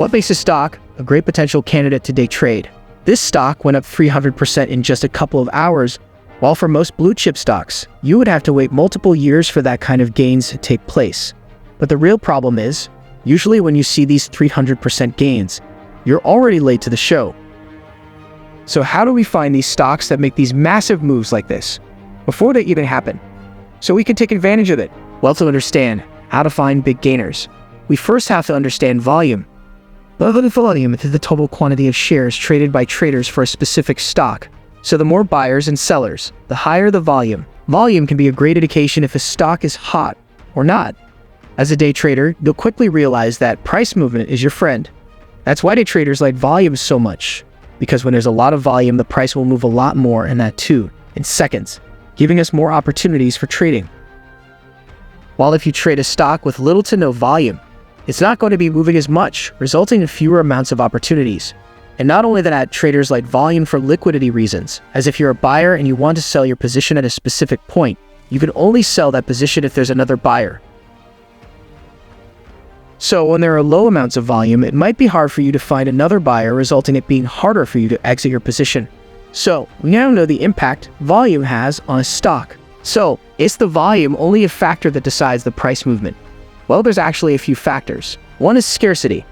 What makes a stock a great potential candidate to day trade? This stock went up 300% in just a couple of hours, while for most blue chip stocks, you would have to wait multiple years for that kind of gains to take place. But the real problem is, usually when you see these 300% gains, you're already late to the show. So how do we find these stocks that make these massive moves like this before they even happen, so we can take advantage of it? Well, to understand how to find big gainers, we first have to understand volume. Volume is the total quantity of shares traded by traders for a specific stock. So the more buyers and sellers, the higher the volume. Volume can be a great indication if a stock is hot or not. As a day trader, you'll quickly realize that price movement is your friend. That's why day traders like volume so much, because when there's a lot of volume, the price will move a lot more, and that too, in seconds, giving us more opportunities for trading. While if you trade a stock with little to no volume, it's not going to be moving as much, resulting in fewer amounts of opportunities. And not only that, traders like volume for liquidity reasons, as if you're a buyer and you want to sell your position at a specific point, you can only sell that position if there's another buyer. So when there are low amounts of volume, it might be hard for you to find another buyer, resulting in it being harder for you to exit your position. So we now know the impact volume has on a stock. So is the volume only a factor that decides the price movement? Well, there's actually a few factors. One is scarcity.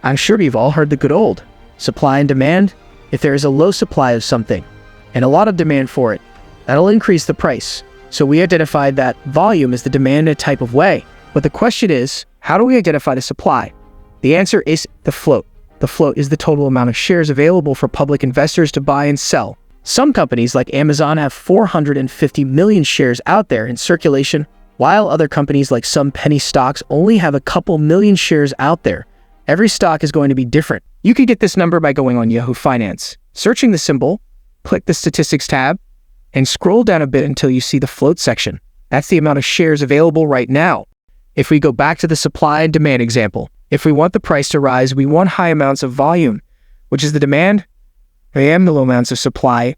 I'm sure you've all heard the good old supply and demand. If there is a low supply of something and a lot of demand for it, that'll increase the price. So we identified that volume is the demand in a type of way. But the question is, how do we identify the supply? The answer is the float. The float is the total amount of shares available for public investors to buy and sell. Some companies like Amazon have 450 million shares out there in circulation, while other companies like some penny stocks only have a couple million shares out there. Every stock is going to be different. You can get this number by going on Yahoo Finance, searching the symbol, click the statistics tab, and scroll down a bit until you see the float section. That's the amount of shares available right now. If we go back to the supply and demand example, if we want the price to rise, we want high amounts of volume, which is the demand, and the low amounts of supply,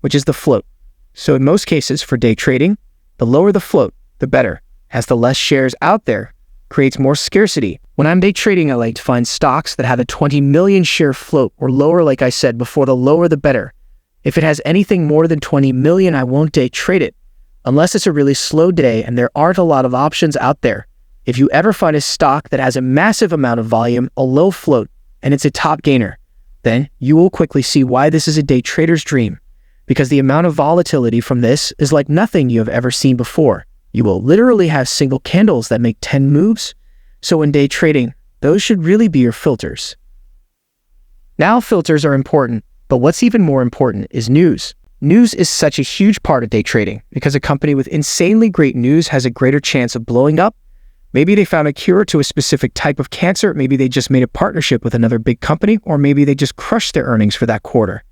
which is the float. So in most cases for day trading, the lower the float, the better, as the less shares out there creates more scarcity. When I'm day trading, I like to find stocks that have a 20 million share float or lower, like I said before, the lower the better. If it has anything more than 20 million, I won't day trade it, unless it's a really slow day and there aren't a lot of options out there. If you ever find a stock that has a massive amount of volume, a low float, and it's a top gainer, then you will quickly see why this is a day trader's dream, because the amount of volatility from this is like nothing you have ever seen before. You will literally have single candles that make 10 moves. So in day trading, those should really be your filters. Now, filters are important, but what's even more important is news. News is such a huge part of day trading because a company with insanely great news has a greater chance of blowing up. Maybe they found a cure to a specific type of cancer, maybe they just made a partnership with another big company, or maybe they just crushed their earnings for that quarter.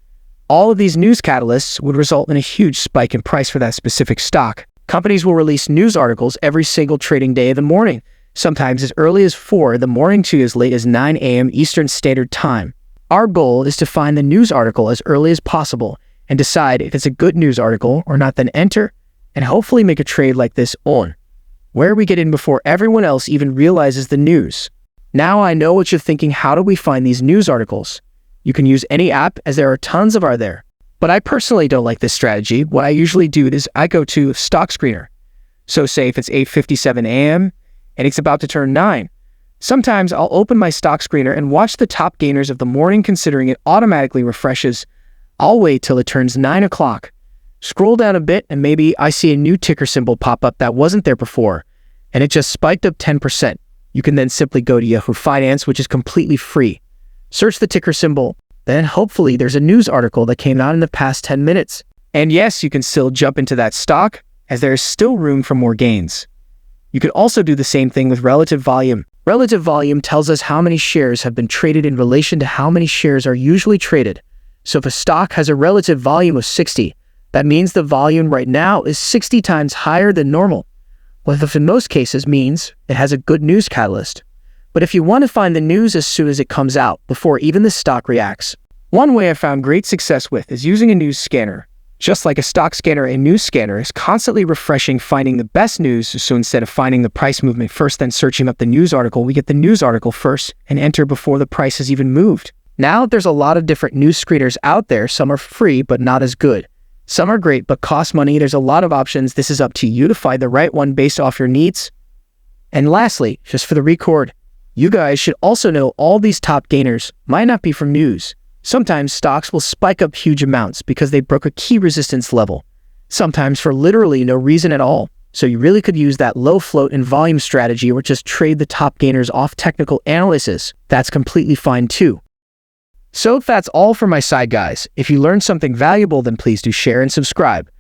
All of these news catalysts would result in a huge spike in price for that specific stock. Companies will release news articles every single trading day of the morning, sometimes as early as 4 in the morning to as late as 9 a.m. Eastern Standard Time. Our goal is to find the news article as early as possible and decide if it's a good news article or not, then enter and hopefully make a trade like this on, where we get in before everyone else even realizes the news. Now I know what you're thinking, how do we find these news articles? You can use any app, as there are tons of there. But I personally don't like this strategy. What I usually do is I go to Stock Screener. So say if it's 8:57 a.m. and it's about to turn 9, sometimes I'll open my Stock Screener and watch the top gainers of the morning, considering it automatically refreshes. I'll wait till it turns 9 o'clock. Scroll down a bit and maybe I see a new ticker symbol pop up that wasn't there before, and it just spiked up 10%. You can then simply go to Yahoo Finance, which is completely free. Search the ticker symbol, then hopefully there's a news article that came out in the past 10 minutes. And yes, you can still jump into that stock, as there is still room for more gains. You can also do the same thing with relative volume. Relative volume tells us how many shares have been traded in relation to how many shares are usually traded. So if a stock has a relative volume of 60, that means the volume right now is 60 times higher than normal. Which in most cases means it has a good news catalyst. But if you want to find the news as soon as it comes out, before even the stock reacts, one way I found great success with is using a news scanner. Just like a stock scanner, a news scanner is constantly refreshing, finding the best news. So instead of finding the price movement first, then searching up the news article, we get the news article first and enter before the price has even moved. Now there's a lot of different news screeners out there. Some are free, but not as good. Some are great, but cost money. There's a lot of options. This is up to you to find the right one based off your needs. And lastly, just for the record, you guys should also know all these top gainers might not be from news. Sometimes stocks will spike up huge amounts because they broke a key resistance level, sometimes for literally no reason at all. So you really could use that low float and volume strategy or just trade the top gainers off technical analysis. That's completely fine too. So that's all from my side, guys. If you learned something valuable, then please do share and subscribe.